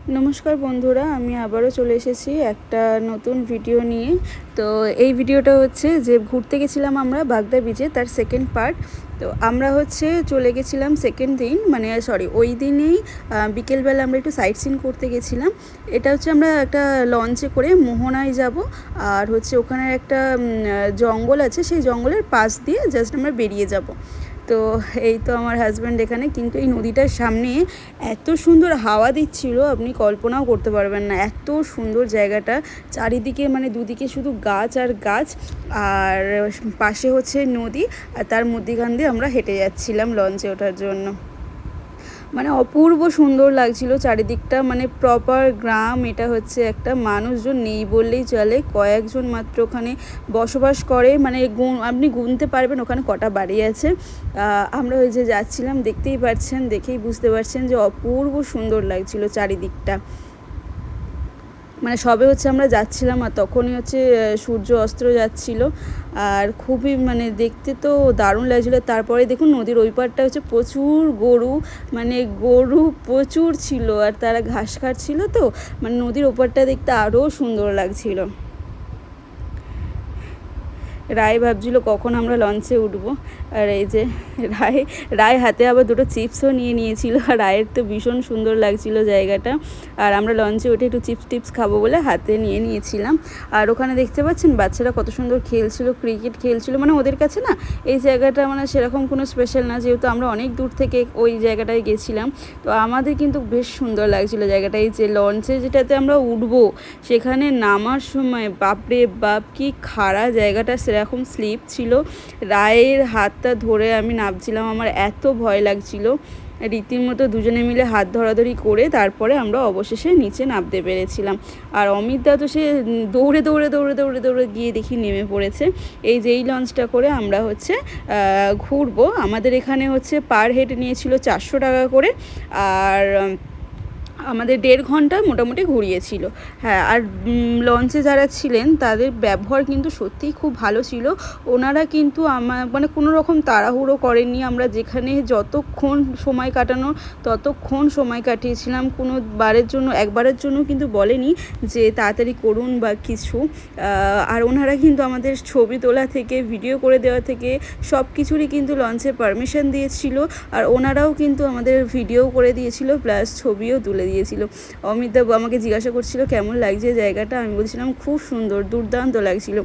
নমস্কার বন্ধুরা, আমি আবারও চলে এসেছি একটা নতুন ভিডিও নিয়ে। তো এই ভিডিওটা হচ্ছে যে ঘুরতে গেছিলাম আমরা বাগদা বিচে, তার সেকেন্ড পার্ট। তো আমরা হচ্ছে চলে গেছিলাম সেকেন্ড দিন, মানে ওই দিনেই বিকেলবেলা আমরা একটু সাইট সিন করতে গেছিলাম। এটা হচ্ছে আমরা একটা লঞ্চে করে মোহনায় যাব, আর হচ্ছে ওখানে একটা জঙ্গল আছে, সেই জঙ্গলের পাশ দিয়ে জাস্ট আমরা বেরিয়ে যাব। তো এই তো আমার হাজব্যান্ড এখানে, কিন্তু এই নদীটার সামনে এত সুন্দর হাওয়া দিচ্ছিল আপনি কল্পনাও করতে পারবেন না। এত সুন্দর জায়গাটা, চারিদিকে মানে দুদিকে শুধু গাছ আর গাছ, আর পাশে হচ্ছে নদী, আর তার মধ্যিখান দিয়ে আমরা হেঁটে যাচ্ছিলাম লঞ্চে ওঠার জন্য। মানে অপূর্ব সুন্দর লাগছিল চারিদিকটা, মানে প্রপার গ্রাম। এটা হচ্ছে একটা, মানুষজন নেই বললেই চলে, কয়েকজন মাত্র ওখানে বসবাস করে, মানে আপনি গুনতে পারবেন ওখানে কটা বাড়ি আছে। আমরা ওই যে যাচ্ছিলাম, দেখতেই পাচ্ছেন, দেখেই বুঝতে পারছেন যে অপূর্ব সুন্দর লাগছিল চারিদিকটা। মানে সবে হচ্ছে আমরা যাচ্ছিলাম, আর তখনই হচ্ছে সূর্য অস্ত যাচ্ছিল, আর খুবই মানে দেখতে তো দারুণ লাগছিলো। তারপরে দেখুন নদীর ওই পারটা হচ্ছে প্রচুর গরু, মানে গরু প্রচুর ছিল, আর তারা ঘাস খাচ্ছিল। তো মানে নদীর ওপারটা দেখতে আরও সুন্দর লাগছিল। রায় ভাবছিল কখন আমরা লঞ্চে উঠবো, আর এই যে রায় রায় হাতে আবার দুটো চিপসও নিয়ে নিয়েছিল, আর রায়ের তো ভীষণ সুন্দর লাগছিল জায়গাটা। আর আমরা লঞ্চে উঠে একটু চিপস টিপস খাবো বলে হাতে নিয়ে নিয়েছিলাম। আর ওখানে দেখতে পাচ্ছেন বাচ্চারা কত সুন্দর খেলছিল, ক্রিকেট খেলছিল। মানে ওদের কাছে না এই জায়গাটা মানে সেরকম কোনো স্পেশাল না, যেহেতু আমরা অনেক দূর থেকে ওই জায়গাটায় গেছিলাম। তো আমাদের কিন্তু বেশ সুন্দর লাগছিল জায়গাটা। এই যে লঞ্চে যেটাতে আমরা উঠবো, সেখানে নামার সময় বাপরে বাপ কি খাড়া জায়গাটা, সেরকম স্লিপ ছিল। রায়ের হাতটা ধরে আমি নামছিলাম, আমার এত ভয় লাগছিল। রীতিমতো দুজনে মিলে হাত ধরাধরি করে তারপরে আমরা অবশেষে নিচে নামতে পেরেছিলাম। আর অমিতদা তো সে দৌড়ে দৌড়ে দৌড়ে দৌড়ে দৌড়ে গিয়ে দেখি নেমে পড়েছে। এই যে এই লঞ্চটা করে আমরা হচ্ছে ঘুরবো। আমাদের এখানে হচ্ছে পার হেড নিয়েছিল 400 টাকা করে, আর আমাদের 1.5 ঘন্টা মোটামুটি ঘুরিয়েছিল। হ্যাঁ, আর লঞ্চে যারা ছিলেন তাদের ব্যবহার কিন্তু সত্যিই খুব ভালো ছিল। ওনারা কিন্তু মানে কোনো রকম তাড়াহুড়ো করেননি। আমরা যেখানে যতক্ষণ সময় কাটানো ততক্ষণ সময় কাটিয়েছিলাম, কোনো একবারের জন্য কিন্তু বলেনি যে তাড়াতাড়ি করুন বা কিছু। আর ওনারা কিন্তু আমাদের ছবি তোলা থেকে ভিডিও করে দেওয়া থেকে সব কিছুরই কিন্তু লঞ্চে পারমিশন দিয়েছিল, আর ওনারাও কিন্তু আমাদের ভিডিও করে দিয়েছিল, প্লাস ছবিও তুলে দিয়েছিল। অমিতাভ আমাকে জিজ্ঞাসা করছিল কেমন লাগছে জায়গাটা, আমি বলছিলাম খুব সুন্দর, দুর্দান্ত লাগছিল।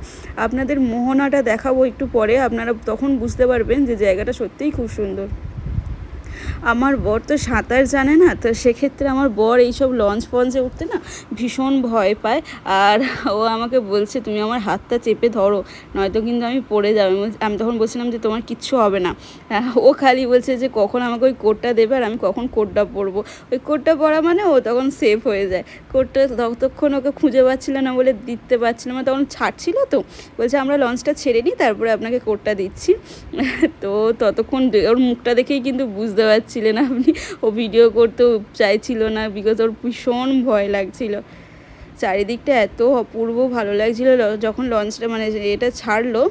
আপনাদের মোহনাটা দেখাবো একটু পরে, আপনারা তখন বুঝতে পারবেন যে জায়গাটা সত্যিই খুব সুন্দর। আমার বর তো সাঁতার জানে না, তো সেক্ষেত্রে আমার বর এইসব লঞ্চ ফঞ্চে উঠতে না ভীষণ ভয় পায়। আর ও আমাকে বলছে তুমি আমার হাতটা চেপে ধরো, নয়তো কিন্তু আমি পড়ে যাবো। আমি তখন বলছিলাম যে তোমার কিচ্ছু হবে না। ও খালি বলছে যে কখন আমাকে ওই কোটটা দেবে, আর আমি কখন কোটটা পরবো। ওই কোটটা পরা মানে ও তখন সেফ হয়ে যায়। কোটটা ততক্ষণ ওকে খুঁজে পাচ্ছিল না বলে দিতে পারছিল না, তখন ছাড়ছিল। তো বলছে আমরা লঞ্চটা ছেড়ে নিই, তারপরে আপনাকে কোটটা দিচ্ছি। তো ততক্ষণ ওর মুখটা দেখেই কিন্তু বুঝতে পারছিলেন আপনি, ও ভিডিও করতেও চাইছিল না, বিকজ ওর ভীষণ ভয় লাগছিল। চারিদিকটা এত অপূর্ব ভালো লাগছিল যখন লঞ্চটা মানে এটা ছাড়লো,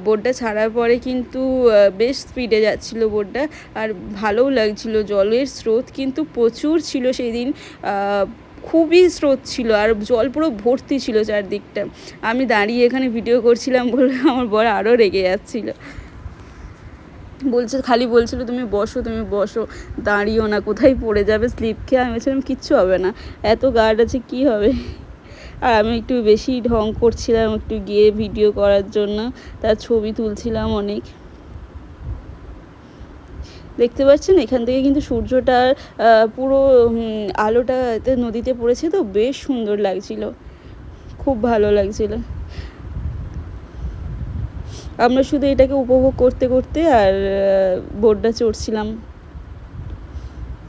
বোটটা ছাড়ার পরে কিন্তু বেশ স্পিডে যাচ্ছিলো বোটটা, আর ভালোও লাগছিল। জলের স্রোত কিন্তু প্রচুর ছিল সেই দিন, খুবই স্রোত ছিল, আর জল পুরো ভর্তি ছিল চারদিকটা। আমি দাঁড়িয়ে এখানে ভিডিও করছিলাম বলে আমার বর আরও রেগে যাচ্ছিলো। খালি বলছিল তুমি বসো, তুমি বসো, দাঁড়িও না, কোথায় পড়ে যাবে স্লিপ খেয়ে। আমি বলছিলাম কিচ্ছু হবে না, এত গার্ড আছে, কি হবে। আর আমি একটু বেশি ঢং করছিলাম একটু গিয়ে ভিডিও করার জন্য, তার ছবি তুলছিলাম অনেক। দেখতে পাচ্ছেন এখান থেকে কিন্তু সূর্যটার পুরো আলোটা নদীতে পড়েছে, তো বেশ সুন্দর লাগছিল, খুব ভালো লাগছিল। আমরা শুধু এটাকে উপভোগ করতে করতে আর বোটটা চড়ছিলাম,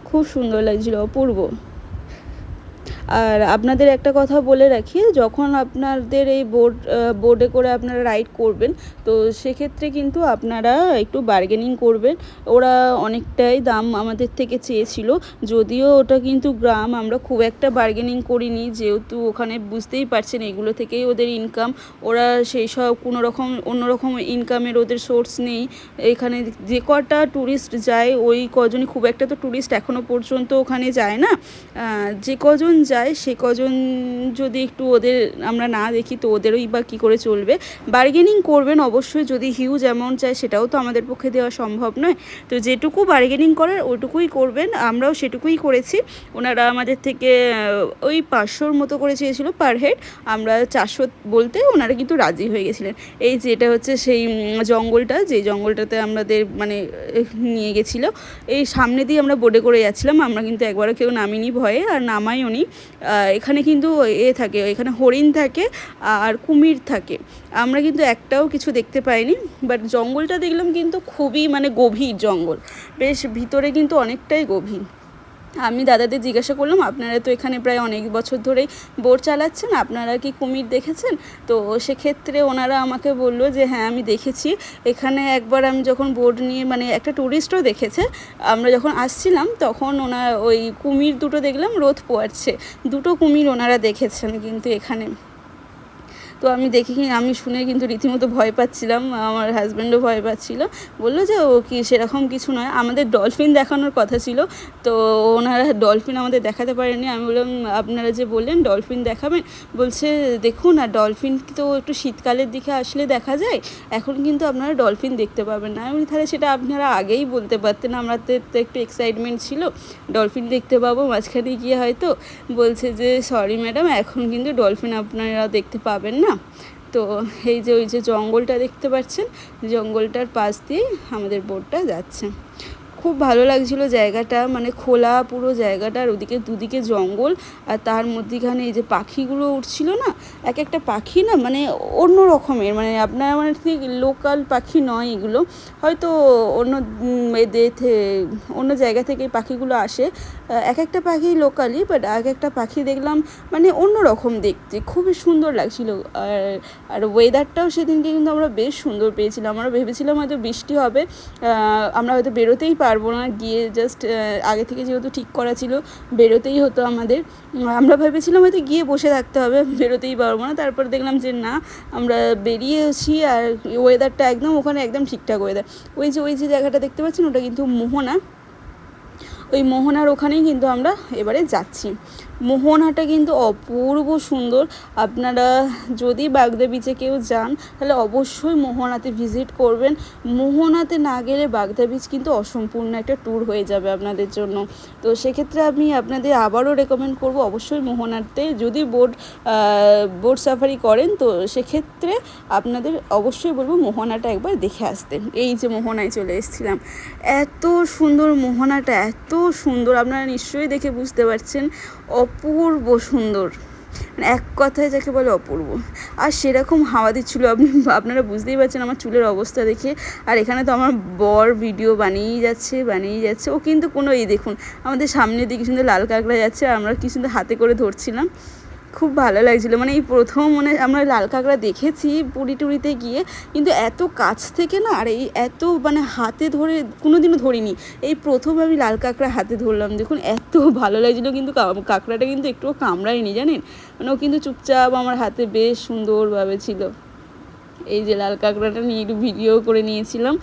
খুব সুন্দর লাগছিল, অপূর্ব। আর আপনাদের একটা কথা বলে রাখি, যখন আপনাদের এই বোর্ডে করে আপনারা রাইড করবেন, তো সেক্ষেত্রে কিন্তু আপনারা একটু বার্গেনিং করবেন। ওরা অনেকটাই দাম আমাদের থেকে চেয়েছিল, যদিও ওটা কিন্তু গ্রাম, আমরা খুব একটা বার্গেনিং করিনি, যেহেতু ওখানে বুঝতেই পারছেন এগুলো থেকেই ওদের ইনকাম। ওরা সেই সব অন্যরকম ইনকামের ওদের সোর্স নেই। এখানে যে কটা ট্যুরিস্ট যায় ওই কজনই, খুব একটা তো ট্যুরিস্ট এখনও পর্যন্ত ওখানে যায় না। যে কজন যায় সে কজন যদি একটু ওদের আমরা না দেখি তো ওদেরই বা কী করে চলবে। বার্গেনিং করবেন অবশ্যই, যদি হিউজ অ্যামাউন্ট চায় সেটাও তো আমাদের পক্ষে দেওয়া সম্ভব নয়। তো যেটুকু বার্গেনিং করার ওইটুকুই করবেন, আমরাও সেটুকুই করেছি। ওনারা আমাদের থেকে ওই 500-র মতো করে চেয়েছিল পার হেড, আমরা 400 বলতে ওনারা কিন্তু রাজি হয়ে গেছিলেন। এই যে এটা হচ্ছে সেই জঙ্গলটা, যে জঙ্গলটাতে আমাদের মানে নিয়ে গেছিলো। এই সামনে দিয়ে আমরা বোটে করে যাচ্ছিলাম, আমরা কিন্তু একবারও কেউ নামিনি ভয়ে, আর নামাইও নি। এখানে কিন্তু থাকে, এখানে হরিণ থাকে আর কুমির থাকে। আমরা কিন্তু একটাও কিছু দেখতে পাইনি, বাট জঙ্গলটা দেখলাম কিন্তু খুবই মানে গভীর জঙ্গল, বেশ ভিতরে কিন্তু অনেকটাই গভীর। আমি দাদাদের জিজ্ঞাসা করলাম, আপনারা তো এখানে প্রায় অনেক বছর ধরেই বোট চালাচ্ছেন, আপনারা কি কুমির দেখেছেন? তো সেক্ষেত্রে ওনারা আমাকে বললো যে হ্যাঁ আমি দেখেছি। এখানে একবার আমি যখন বোট নিয়ে মানে একটা ট্যুরিস্টও দেখেছে, আমরা যখন আসছিলাম তখন ওই কুমির দুটো দেখলাম রোদ পোয়াচ্ছে, দুটো কুমির ওনারা দেখেছেন কিন্তু এখানে। তো আমি শুনে কিন্তু রীতিমতো ভয় পাচ্ছিলাম, আমার হাজব্যান্ডও ভয় পাচ্ছিলো। বললো যে ও কি সেরকম কিছু নয়, আমাদের ডলফিন দেখানোর কথা ছিল, তো ওনারা ডলফিন আমাদের দেখাতে পারেনি। আমি বললাম আপনারা যে বললেন ডলফিন দেখাবেন, বলছে দেখুন আর ডলফিন তো একটু শীতকালের দিকে আসলে দেখা যায়, এখন কিন্তু আপনারা ডলফিন দেখতে পাবেন না। আমি তাহলে সেটা আপনারা আগেই বলতে পারতেন, আমাদের তো একটু এক্সাইটমেন্ট ছিল ডলফিন দেখতে পাবো মাঝখানে গিয়ে হয়তো। বলছে যে সরি ম্যাডাম, এখন কিন্তু ডলফিন আপনারা দেখতে পাবেন না। তো এই যে ওই যে জঙ্গলটা দেখতে পাচ্ছেন, জঙ্গলটার পাশ দিয়ে আমাদের বোটটা যাচ্ছে। খুব ভালো লাগছিলো জায়গাটা, মানে খোলা পুরো জায়গাটা, আর ওদিকে দুদিকে জঙ্গল, আর তার মধ্যিখানে এই যে পাখিগুলো উঠছিল না, এক একটা পাখি না মানে অন্য রকমের, মানে আপনার মানে ঠিক লোকাল পাখি নয় এগুলো, হয়তো অন্য জায়গা থেকে পাখিগুলো আসে। এক একটা পাখি লোকালি, বাট এক একটা পাখি দেখলাম মানে অন্য রকম দেখতে, খুবই সুন্দর লাগছিলো। আর ওয়েদারটাও সেদিনকে কিন্তু আমরা বেশ সুন্দর পেয়েছিলাম। আমরা ভেবেছিলাম হয়তো বৃষ্টি হবে, আমরা হয়তো বেরোতেই পারবো না, গিয়ে জাস্ট আগে থেকে যেহেতু ঠিক করা ছিল বেরোতেই হতো আমাদের, আমরা ভেবেছিলাম হয়তো গিয়ে বসে থাকতে হবে, বেরোতেই পারবো না। তারপর দেখলাম যে না, আমরা বেরিয়েছি, আর ওয়েদারটা একদম ওখানে একদম ঠিকঠাক ওয়েদার। ওই যে জায়গাটা দেখতে পাচ্ছেন ওটা কিন্তু মোহনা, ওই মোহনার ওখানেই কিন্তু আমরা এবারে যাচ্ছি। মোহনাটা কিন্তু অপূর্ব সুন্দর। আপনারা যদি বাগদা বিচে কেউ যান তাহলে অবশ্যই মোহনাতে ভিজিট করবেন। মোহনাতে না গেলে বাগদা বিচ কিন্তু অসম্পূর্ণ একটা ট্যুর হয়ে যাবে আপনাদের জন্য। তো সেক্ষেত্রে আমি আপনাদের আবারও রেকমেন্ড করব অবশ্যই মোহনাতে, যদি বোট সাফারি করেন তো সেক্ষেত্রে আপনাদের অবশ্যই বলবো মোহনাটা একবার দেখে আসতেন। এই যে মোহনায় চলে এসেছিলাম, এত সুন্দর মোহনাটা, এত সুন্দর, আপনারা নিশ্চয়ই দেখে বুঝতে পারছেন, অপূর্ব সুন্দর, মানে এক কথায় যাকে বলে অপূর্ব। আর সেরকম হাওয়া দিচ্ছিলো, আপনারা বুঝতেই পারছেন আমার চুলের অবস্থা দেখে। আর এখানে তো আমার বর ভিডিও বানিয়েই যাচ্ছে, ও কিন্তু এই দেখুন আমাদের সামনের দিকে সুন্দর লাল কাঁকড়া যাচ্ছে, আর আমরা কি সুন্দর হাতে করে ধরছিলাম, খুব ভালো লাগছিলো। মানে এই প্রথম আমরা লাল কাঁকড়া দেখেছি পুরীতে গিয়ে, কিন্তু এত কাছ থেকে না, আর এই এত মানে হাতে ধরে কোনোদিনও ধরিনি, এই প্রথম আমি লাল কাঁকড়া হাতে ধরলাম। দেখুন এত ভালো লাগছিলো, কিন্তু কাঁকড়াটা কিন্তু একটুও কামড়ায়নি জানেন, মানে ও কিন্তু চুপচাপ আমার হাতে বেশ সুন্দরভাবে ছিল। এই যে লাল কাঁকড়াটা নিয়ে একটু ভিডিও করে নিয়েছিলাম।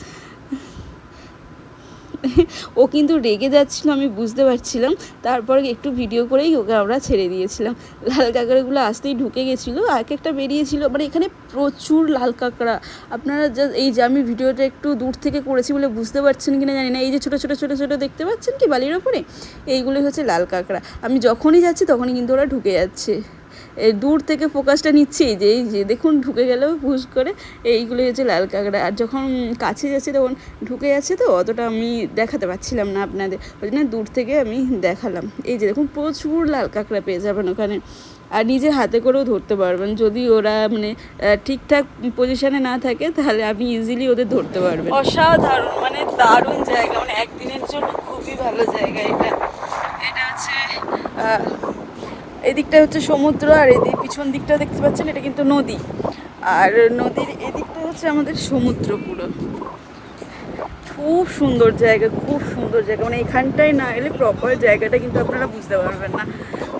ও কিন্তু রেগে যাচ্ছিলো, আমি বুঝতে পারছিলাম, তারপর একটু ভিডিও করেই ওকে আমরা ছেড়ে দিয়েছিলাম। লাল কাঁকড়াগুলো আসতেই ঢুকে গেছিলো, এক একটা বেরিয়েছিল, মানে এখানে প্রচুর লাল কাঁকড়া। আপনারা এই যে আমি ভিডিওটা একটু দূর থেকে করেছি বলে বুঝতে পারছেন কিনা জানি না, এই যে ছোটো ছোটো ছোটো ছোটো দেখতে পাচ্ছেন কি বালির ওপরে, এইগুলোই হচ্ছে লাল কাঁকড়া। আমি যখনই যাচ্ছি তখনই কিন্তু ওরা ঢুকে যাচ্ছে, দূর থেকে ফোকাসটা নিচ্ছি, এই যে দেখুন ঢুকে গেল পুশ করে, এইগুলো হচ্ছে লাল কাঁকড়া। আর যখন কাছে যাচ্ছে তখন ঢুকে যাচ্ছে, তো অতটা আমি দেখাতে পারছিলাম না আপনাদের, ওই জন্য দূর থেকে আমি দেখালাম। এই যে দেখুন প্রচুর লাল কাঁকড়া পেয়ে যাবেন ওখানে, আর নিজে হাতে করেও ধরতে পারবেন, যদি ওরা মানে ঠিকঠাক পজিশানে না থাকে তাহলে আপনি ইজিলি ওদের ধরতে পারবেন। অসাধারণ, মানে দারুণ জায়গা, মানে একদিনের জন্য খুবই ভালো জায়গা এটা। এটা হচ্ছে এদিকটা হচ্ছে সমুদ্র, আর এদিক পিছন দিকটা দেখতে পাচ্ছেন এটা কিন্তু নদী, আর নদীর এদিকটা হচ্ছে আমাদের সমুদ্র পুরো। খুব সুন্দর জায়গা, খুব সুন্দর জায়গা, মানে এখানটায় না এলে প্রপার জায়গাটা কিন্তু আপনারা বুঝতে পারবেন না।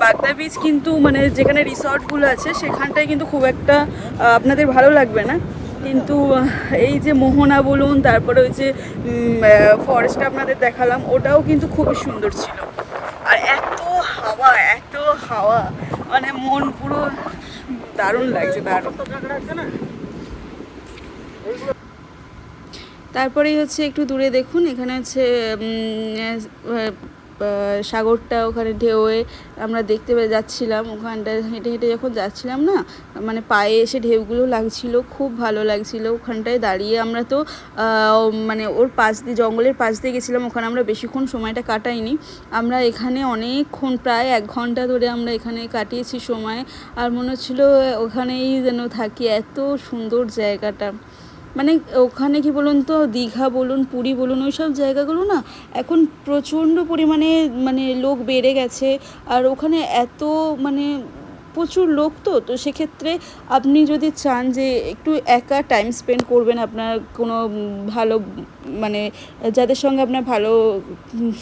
বাগদা বিচ কিন্তু মানে যেখানে রিসর্টগুলো আছে সেখানটায় কিন্তু খুব একটা আপনাদের ভালো লাগবে না, কিন্তু এই যে মোহনা বলুন, তারপরে ওই যে ফরেস্টটা আপনাদের দেখালাম, ওটাও কিন্তু খুবই সুন্দর ছিল। আর এত হাওয়া, এত হাওয়া, মানে মন পুরো দারুণ লাগছে, দারুণ। তারপরেই হচ্ছে একটু দূরে দেখুন, এখানে হচ্ছে সাগরটা, ওখানে ঢেউয়ে আমরা দেখতে যাচ্ছিলাম, ওখানটায় হেঁটে হেঁটে যখন যাচ্ছিলাম না, মানে পায়ে এসে ঢেউগুলো লাগছিল, খুব ভালো লাগছিল। ওখানটায় দাঁড়িয়ে আমরা তো মানে ওর পাশ দিয়ে, জঙ্গলের পাশ দিয়ে গেছিলাম, ওখানে আমরা বেশিক্ষণ সময়টা কাটাইনি। আমরা এখানে অনেকক্ষণ, প্রায় 1 ঘন্টা ধরে আমরা এখানে কাটিয়েছি সময়, আর মনে হচ্ছিলো ওখানেই যেন থাকি, এত সুন্দর জায়গাটা। মানে ওখানে কি বলুন তো, দীঘা বলুন, পুরী বলুন, ওই সব জায়গাগুলো না এখন প্রচণ্ড পরিমাণে মানে লোক বেড়ে গেছে, আর ওখানে এত মানে প্রচুর লোক, তো সেক্ষেত্রে আপনি যদি চান যে একটু একা টাইম স্পেন্ড করবেন, আপনার কোনো ভালো মানে যাদের সঙ্গে আপনার ভালো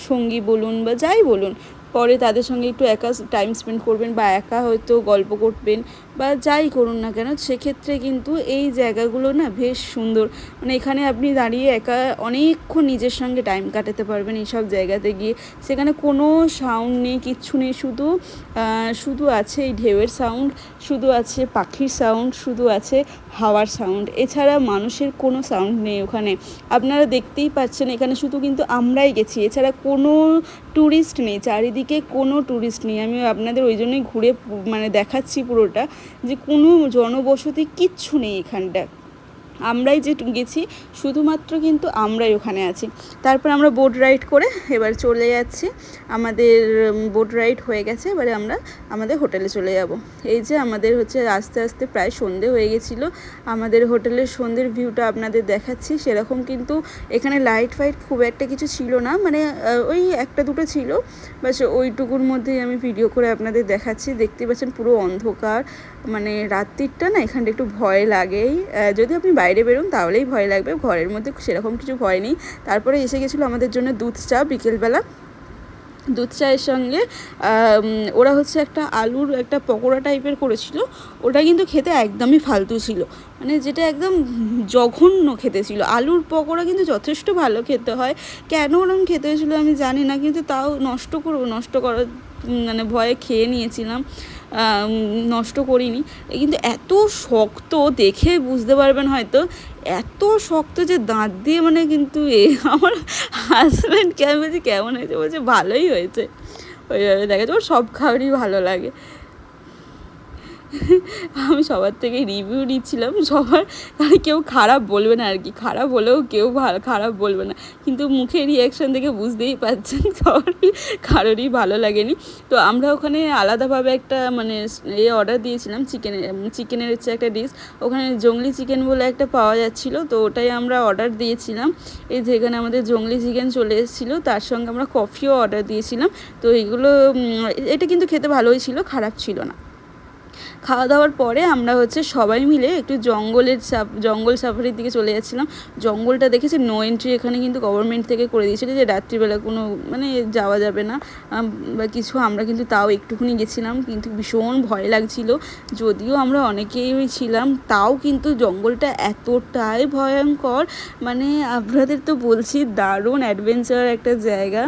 সঙ্গী বলুন বা যাই বলুন, পরে তাদের সঙ্গে একটু একা টাইম স্পেন্ড করবেন, বা একা হয়তো গল্প করবেন, বা যাই করুন না কেন, সেক্ষেত্রে কিন্তু এই জায়গাগুলো না বেশ সুন্দর। মানে এখানে আপনি দাঁড়িয়ে একা অনেকক্ষণ নিজের সঙ্গে টাইম কাটাতে পারবেন এইসব জায়গাতে গিয়ে। সেখানে কোনো সাউন্ড নেই, কিচ্ছু নেই, শুধু আছে এই ঢেউয়ের সাউন্ড, শুধু আছে পাখির সাউন্ড, শুধু আছে হাওয়ার সাউন্ড, এছাড়া মানুষের কোনো সাউন্ড নেই ওখানে। আপনারা দেখতেই পাচ্ছেন এখানে শুধু কিন্তু আমরাই গেছি, এছাড়া কোনো ট্যুরিস্ট নেই, চারিদিকে কোনো ট্যুরিস্ট নেই। আমি আপনাদের ওই জন্যই ঘুরে মানে দেখাচ্ছি পুরোটা, যে কোনো জনবসতি কিচ্ছু নেই এখানটা। আমরাই যে গেছি, শুধুমাত্র কিন্তু আমরাই ওখানে আছি। তারপর আমরা বোট রাইড করে এবার চলে যাচ্ছি, আমাদের বোট রাইড হয়ে গেছে, এবারে আমরা আমাদের হোটেলে চলে যাব। এই যে আমাদের হচ্ছে আস্তে আস্তে প্রায় সন্ধে হয়ে গেছিলো, আমাদের হোটেলের সন্ধ্যের ভিউটা আপনাদের দেখাচ্ছি। সেরকম কিন্তু এখানে লাইট ফাইট খুব একটা কিছু ছিল না, মানে ওই 1-2 ছিল, বাস ওইটুকুর মধ্যেই আমি ভিডিও করে আপনাদের দেখাচ্ছি। দেখতে পাচ্ছেন পুরো অন্ধকার, মানে রাত্রিটা না এখানটা একটু ভয় লাগেই, যদি আপনি বাইরে বেরোন তাহলেই ভয় লাগবে, ঘরের মধ্যে সেরকম কিছু ভয় নেই। তারপরে এসে গেছিলো আমাদের জন্য দুধ চা বিকেলবেলা। দুধ চায়ের সঙ্গে ওরা হচ্ছে একটা আলুর একটা পকোড়া টাইপের করেছিল, ওটা কিন্তু খেতে একদমই ফালতু ছিল, মানে যেটা একদম জঘন্য খেতে ছিল। আলুর পকোড়া কিন্তু যথেষ্ট ভালো খেতে হয়, কেন ওরকম খেতে হয়েছিলো আমি জানি না, কিন্তু তাও নষ্ট করার মানে ভয়ে খেয়ে নিয়েছিলাম, নষ্ট করিনি। কিন্তু এত শক্ত, দেখে বুঝতে পারবেন হয়তো, এত শক্ত যে দাঁত দিয়ে মানে কিন্তু আমার হাজব্যান্ড বলছে কেমন হয়েছে, বলছে ভালোই হয়েছে। ওইভাবে দেখা যায়, ওর সব খাবারই ভালো লাগে। আমি সবার থেকে রিভিউ নিচ্ছিলাম, সবার মানে কেউ খারাপ বলবে না আর কি, খারাপ হলেও কেউ খারাপ বলবে না, কিন্তু মুখের রিয়াকশান দেখে বুঝতেই পারছেন কারোরই ভালো লাগেনি। তো আমরা ওখানে আলাদাভাবে একটা মানে অর্ডার দিয়েছিলাম, চিকেনের হচ্ছে একটা ডিশ, ওখানে জংলি চিকেন বলে একটা পাওয়া যাচ্ছিলো, তো ওটাই আমরা অর্ডার দিয়েছিলাম। এই যে এখানে আমাদের জংলি চিকেন চলে এসেছিলো, তার সঙ্গে আমরা কফিও অর্ডার দিয়েছিলাম। তো এটা কিন্তু খেতে ভালোই ছিল, খারাপ ছিল না। খাওয়া দাওয়ার পরে আমরা হচ্ছে সবাই মিলে একটু জঙ্গল সাফারির দিকে চলে যাচ্ছিলাম। জঙ্গলটা দেখেছি, নো এন্ট্রি এখানে কিন্তু গভর্নমেন্ট থেকে করে দিয়েছিল, যে রাত্রিবেলা কোনো মানে যাওয়া যাবে না বা কিছু। আমরা কিন্তু তাও একটুখানি গেছিলাম, কিন্তু ভীষণ ভয় লাগছিল, যদিও আমরা অনেকেই ছিলাম, তাও কিন্তু জঙ্গলটা এতটাই ভয়ঙ্কর, মানে আপনাদের তো বলছি দারুণ অ্যাডভেঞ্চার একটা জায়গা,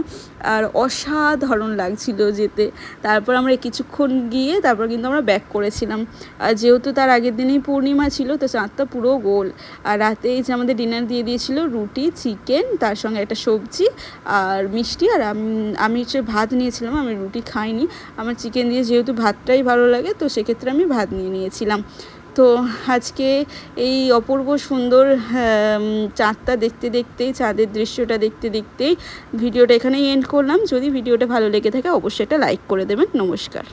আর অসাধারণ লাগছিল যেতে। তারপর আমরা কিছুক্ষণ গিয়ে তারপর কিন্তু আমরা ব্যাক করেছিলাম, আর যেহেতু তার আগের দিনেই পূর্ণিমা ছিল, তো চাঁদটা পুরো গোল। আর রাতে এই যে আমাদের ডিনার দিয়ে দিয়েছিল রুটি, চিকেন, তার সঙ্গে একটা সবজি আর মিষ্টি, আর আমি হচ্ছে ভাত নিয়েছিলাম, আমি রুটি খাইনি, আমার চিকেন দিয়ে যেহেতু ভাতটাই ভালো লাগে, তো সেক্ষেত্রে আমি ভাত নিয়েছিলাম। তো আজকে এই অপূর্ব সুন্দর চাঁদটা চাঁদের দৃশ্যটা দেখতেই ভিডিওটা এখানেই এন্ড করলাম। যদি ভিডিওটা ভালো লেগে থাকে অবশ্যই এটা লাইক করে দেবেন। নমস্কার।